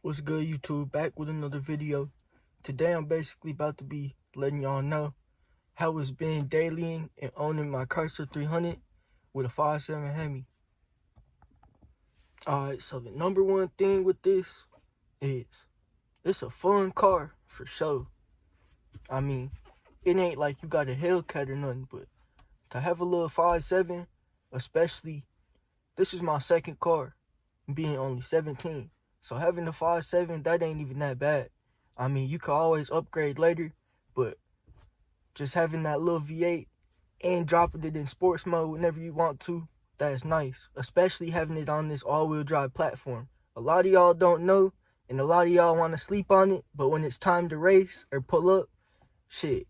What's good, YouTube? Back with another video. Today I'm basically about to be letting y'all know how it's been dailying and owning my Chrysler 300 with a 5.7 Hemi. Alright, so the number one thing with this is it's a fun car for sure. I mean, it ain't like you got a Hellcat or nothing, but to have a little 5.7, especially, this is my second car, being only 17. So having the 5.7, that ain't even that bad. I mean, you could always upgrade later, but just having that little V8 and dropping it in sports mode whenever you want to, that's nice. Especially having it on this all-wheel drive platform. A lot of y'all don't know, and a lot of y'all want to sleep on it, but when it's time to race or pull up, shit,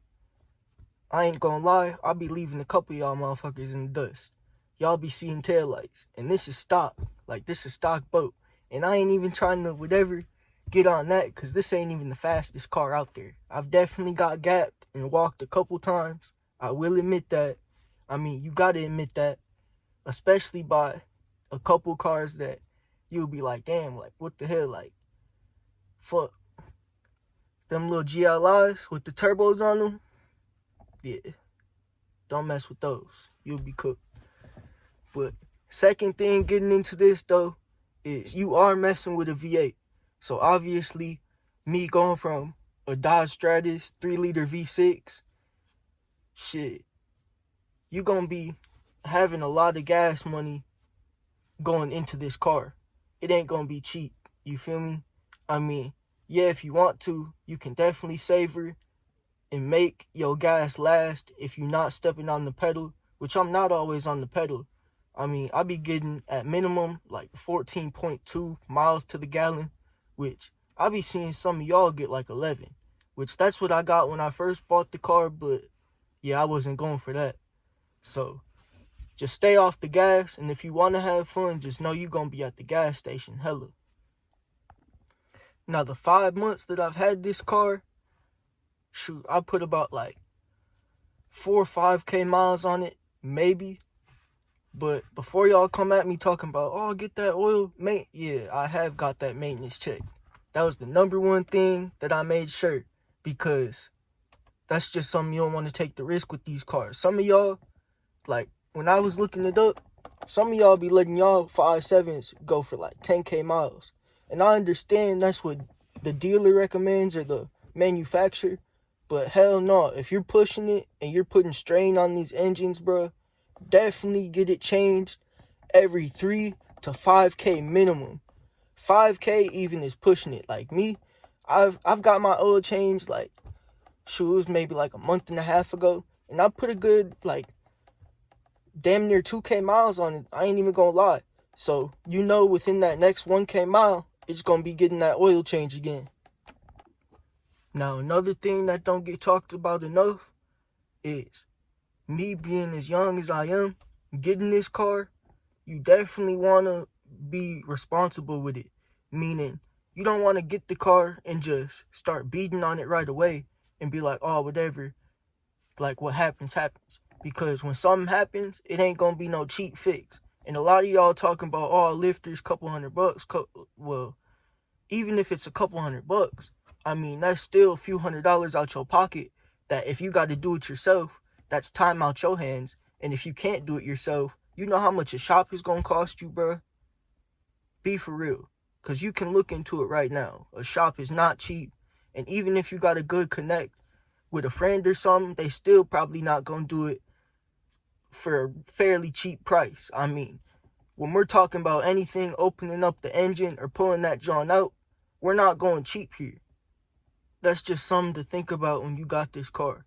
I ain't gonna lie, I'll be leaving a couple of y'all motherfuckers in the dust. Y'all be seeing taillights, and this is stock. Like, this is stock boat. And I ain't even trying to whatever get on that, because this ain't even the fastest car out there. I've definitely got gapped and walked a couple times. I will admit that. I mean, you gotta admit that. Especially by a couple cars that you'll be like, damn, like, what the hell? Like, fuck. Them little GLIs with the turbos on them, yeah, don't mess with those. You'll be cooked. But second thing getting into this, though, is you are messing with a V8. So obviously, me going from a Dodge Stratus 3-liter V6, shit, you gonna be having a lot of gas money going into this car. It ain't gonna be cheap, you feel me? I mean, yeah, if you want to, you can definitely savor and make your gas last if you're not stepping on the pedal, which I'm not always on the pedal. I mean, I be getting at minimum like 14.2 miles to the gallon, which I be seeing some of y'all get like 11, which that's what I got when I first bought the car, but yeah, I wasn't going for that. So just stay off the gas, and if you want to have fun, just know you're going to be at the gas station, hella. Now, the 5 months that I've had this car, shoot, I put about like 4 or 5K miles on it, maybe. But before y'all come at me talking about, oh, get that oil, mate, yeah, I have got that maintenance check. That was the number one thing that I made sure, because that's just something you don't want to take the risk with these cars. Some of y'all, like, when I was looking it up, some of y'all be letting y'all 5.7s go for like 10K miles. And I understand that's what the dealer recommends or the manufacturer, but hell no, if you're pushing it and you're putting strain on these engines, bro, definitely get it changed every 3 to 5K minimum. 5K even is pushing it. Like me, I've got my oil changed like, shoot, it was maybe like a month and a half ago, and I put a good like damn near 2K miles on it. I ain't even gonna lie. So you know, within that next 1K mile, it's gonna be getting that oil change again. Now, another thing that don't get talked about enough is me being as young as I am, getting this car, you definitely want to be responsible with it. Meaning, you don't want to get the car and just start beating on it right away and be like, oh, whatever, like what happens, happens. Because when something happens, it ain't going to be no cheap fix. And a lot of y'all talking about, oh, lifters, couple $100. Well, even if it's a couple $100, I mean, that's still a few $100s out your pocket that if you got to do it yourself, that's time out your hands. And if you can't do it yourself, you know how much a shop is going to cost you, bruh? Be for real. Because you can look into it right now. A shop is not cheap. And even if you got a good connect with a friend or something, they still probably not going to do it for a fairly cheap price. I mean, when we're talking about anything, opening up the engine or pulling that joint out, we're not going cheap here. That's just something to think about when you got this car.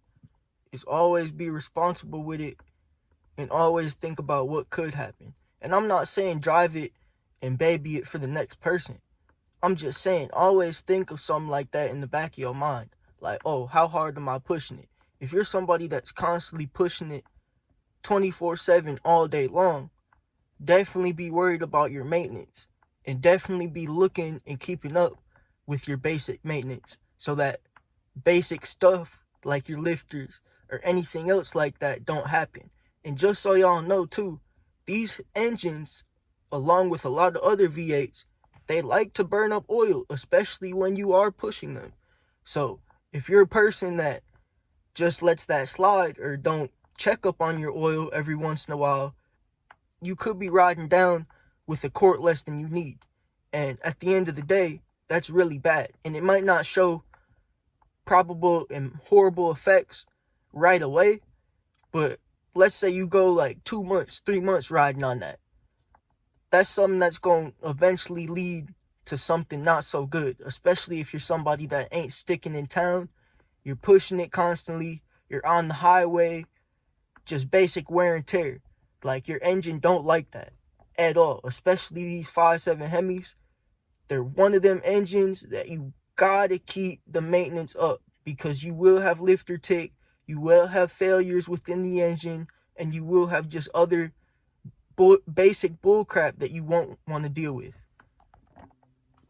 Is always be responsible with it and always think about what could happen. And I'm not saying drive it and baby it for the next person. I'm just saying always think of something like that in the back of your mind. Like, oh, how hard am I pushing it? If you're somebody that's constantly pushing it 24/7 all day long, definitely be worried about your maintenance. And definitely be looking and keeping up with your basic maintenance, so that basic stuff like your lifters or anything else like that don't happen. And just so y'all know too, these engines, along with a lot of other V8s, they like to burn up oil, especially when you are pushing them. So if you're a person that just lets that slide or don't check up on your oil every once in a while, you could be riding down with a quart less than you need. And at the end of the day, that's really bad. And it might not show probable and horrible effects right away, but let's say you go like 2 months, 3 months riding on that. That's something that's going to eventually lead to something not so good, especially if you're somebody that ain't sticking in town. You're pushing it constantly. You're on the highway. Just basic wear and tear. Like, your engine don't like that at all, especially these 5.7 Hemis. They're one of them engines that you gotta keep the maintenance up, because you will have lifter tick, you will have failures within the engine, and you will have just other basic bullcrap that you won't want to deal with.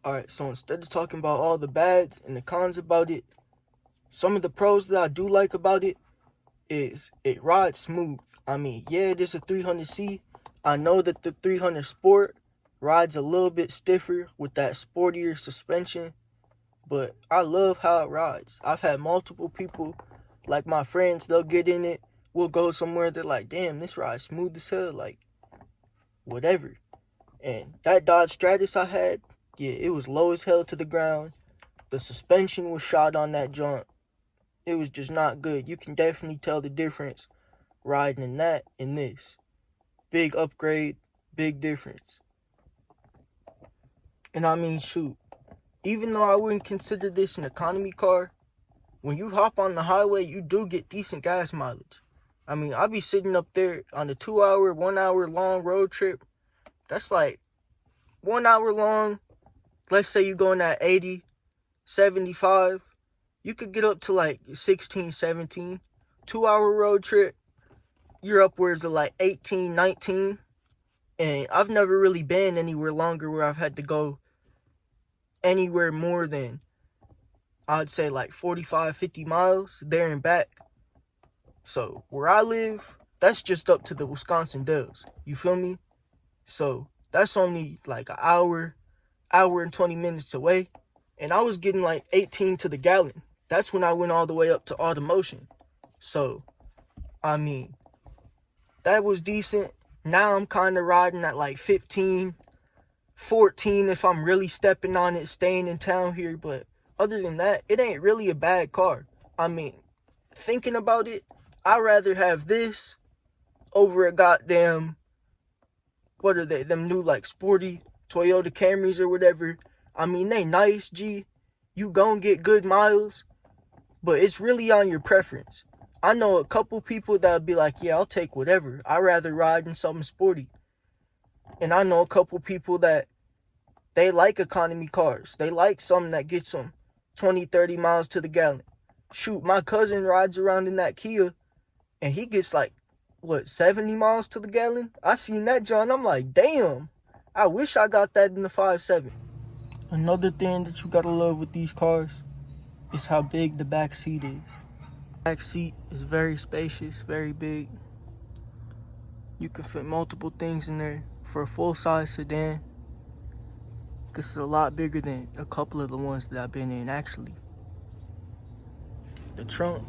Alright, so instead of talking about all the bads and the cons about it, some of the pros that I do like about it is it rides smooth. I mean, yeah, it is a 300c. I know that the 300 Sport rides a little bit stiffer with that sportier suspension, but I love how it rides. I've had multiple people, like my friends, they'll get in it, we'll go somewhere, they're like, damn, this rides smooth as hell, like, whatever. And that Dodge Stratus I had, yeah, it was low as hell to the ground. The suspension was shot on that joint. It was just not good. You can definitely tell the difference riding in that and this. Big upgrade, big difference. And I mean, shoot, even though I wouldn't consider this an economy car, when you hop on the highway, you do get decent gas mileage. I mean, I'll be sitting up there on a 2 hour, 1 hour long road trip. That's like 1 hour long. Let's say you're going at 80, 75. You could get up to like 16, 17. 2 hour road trip, you're upwards of like 18, 19. And I've never really been anywhere longer where I've had to go anywhere more than, I'd say, like 45, 50 miles there and back. So where I live, that's just up to the Wisconsin Dells. You feel me? So that's only like an hour and 20 minutes away. And I was getting like 18 to the gallon. That's when I went all the way up to Automotion. So, I mean, that was decent. Now I'm kind of riding at like 15, 14 if I'm really stepping on it, staying in town here. But other than that, it ain't really a bad car. I mean, thinking about it, I'd rather have this over a goddamn, what are they, them new like sporty Toyota Camrys or whatever. I mean, they nice, G. You gon' get good miles, but it's really on your preference. I know a couple people that'll be like, yeah, I'll take whatever. I'd rather ride in something sporty. And I know a couple people that they like economy cars. They like something that gets them 20, 30 miles to the gallon. Shoot, my cousin rides around in that Kia, and he gets like, 70 miles to the gallon? I seen that, John. I'm like, damn. I wish I got that in the 5.7. Another thing that you gotta love with these cars is how big the back seat is. Back seat is very spacious, very big. You can fit multiple things in there. For a full-size sedan, this is a lot bigger than a couple of the ones that I've been in, actually. The trunk,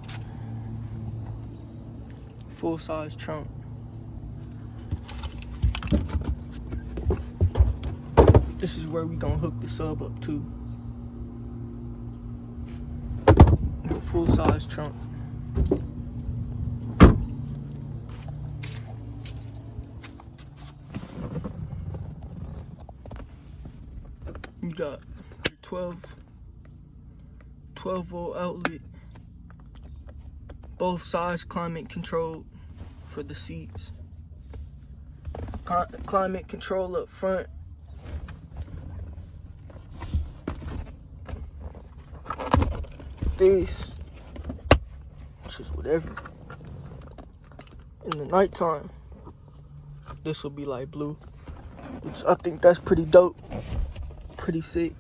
full-size trunk. This is where we gonna hook the sub up to. Full-size trunk. You got your 12 volt outlet, both sides climate controlled for the seats. Climate control up front. This, just whatever. In the nighttime, this will be like blue, which I think that's pretty dope, pretty sick.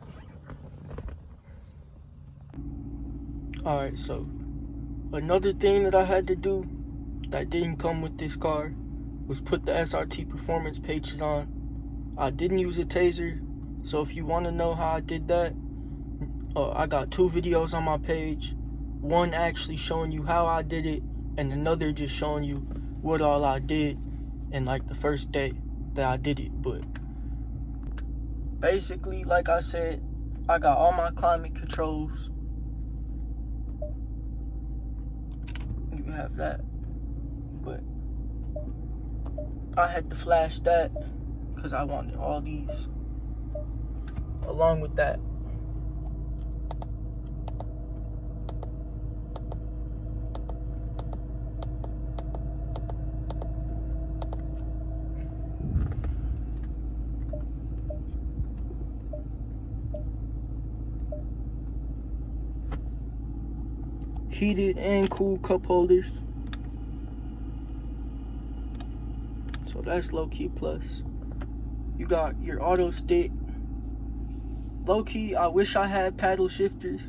Alright, so another thing that I had to do that didn't come with this car was put the SRT performance pages on. I didn't use a taser. So if you want to know how I did that, I got 2 videos on my page. One actually showing you how I did it, and another just showing you what all I did in like the first day that I did it. But basically, like I said, I got all my climate controls. You have that. But I had to flash that because I wanted all these along with that. Heated and cool cup holders. So that's low-key plus. You got your auto stick. Low-key, I wish I had paddle shifters.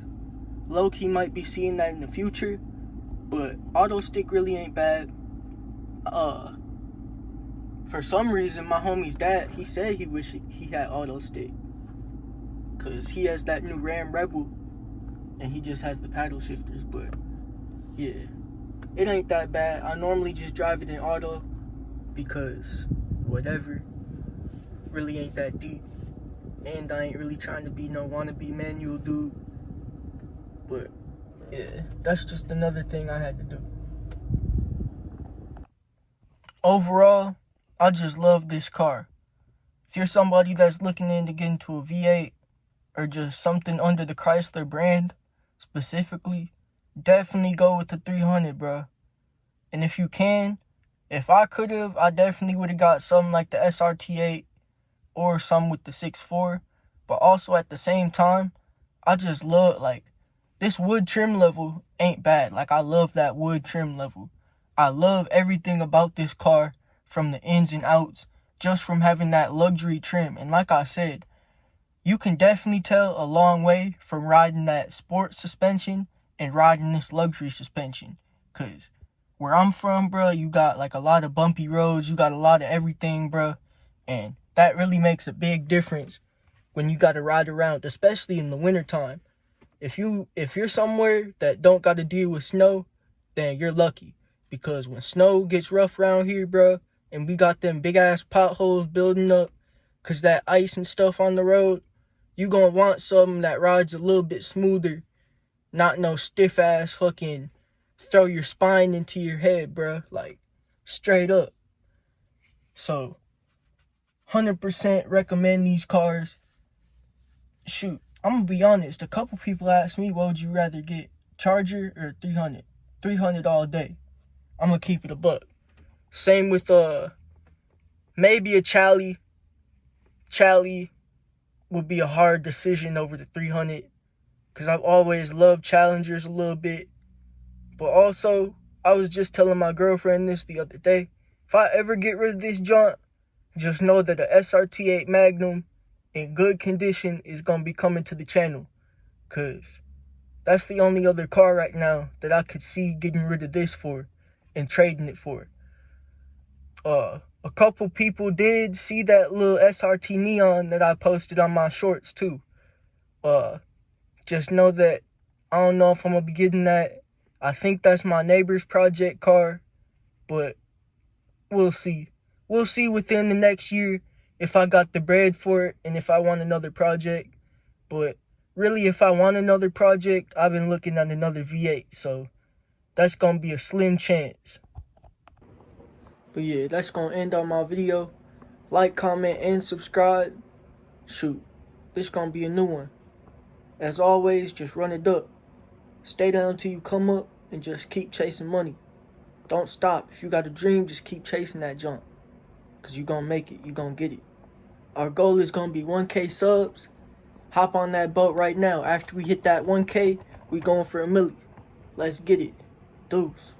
Low-key might be seeing that in the future. But auto stick really ain't bad. For some reason, my homie's dad, he said he wished he had auto stick. Cause he has that new Ram Rebel. And he just has the paddle shifters. But yeah, it ain't that bad. I normally just drive it in auto. Because whatever, really ain't that deep. And I ain't really trying to be no wannabe manual dude. But yeah, that's just another thing I had to do. Overall, I just love this car. If you're somebody that's looking to get into a V8 or just something under the Chrysler brand specifically, definitely go with the 300, bro. And if you can, if I could have, I definitely would have got something like the SRT8 or some with the 6.4. But also at the same time, I just love, like, this wood trim level ain't bad. Like, I love that wood trim level. I love everything about this car from the ins and outs, just from having that luxury trim. And like I said, you can definitely tell a long way from riding that sport suspension and riding this luxury suspension. Because where I'm from, bro, you got like a lot of bumpy roads, you got a lot of everything, bro. And that really makes a big difference when you got to ride around, especially in the wintertime. If you're somewhere that don't got to deal with snow, then you're lucky. Because when snow gets rough around here, bro, and we got them big ass potholes building up, cause that ice and stuff on the road, you gonna want something that rides a little bit smoother, not no stiff ass fucking throw your spine into your head, bro, like straight up. So 100% recommend these cars. Shoot, I'm gonna be honest, a couple people asked me, what would you rather get, Charger or 300? 300 all day. I'm gonna keep it a buck. Same with maybe a Chally. Chally would be a hard decision over the 300, because I've always loved Challengers a little bit. But also, I was just telling my girlfriend this the other day. If I ever get rid of this jaunt, just know that a SRT8 Magnum in good condition is going to be coming to the channel. Because that's the only other car right now that I could see getting rid of this for and trading it for. A couple people did see that little SRT Neon that I posted on my shorts too. Just know that I don't know if I'm going to be getting that. I think that's my neighbor's project car, but we'll see. We'll see within the next year if I got the bread for it and if I want another project. But really, if I want another project, I've been looking at another V8, so that's going to be a slim chance. But yeah, that's going to end on my video. Like, comment, and subscribe. Shoot, this going to be a new one. As always, just run it up. Stay down till you come up and just keep chasing money. Don't stop. If you got a dream, just keep chasing that jump. Because you're going to make it. You're going to get it. Our goal is going to be 1K subs. Hop on that boat right now. After we hit that 1K, we going for a million. Let's get it. Deuce.